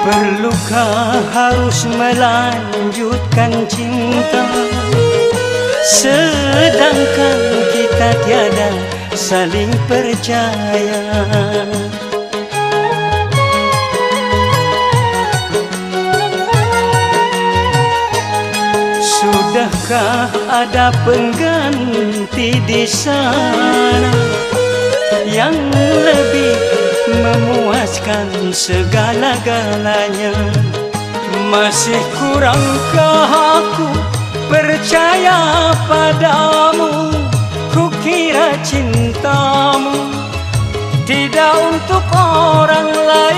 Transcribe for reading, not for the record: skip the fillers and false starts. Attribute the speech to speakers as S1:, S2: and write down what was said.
S1: Perlukah harus melanjutkan cinta, sedangkan kita tiada saling percaya? Sudahkah ada pengganti di sana yang lebih memuaskan segala-galanya? Masih kurangkah aku percaya padamu? Kukira cintamu tidak untuk orang lain.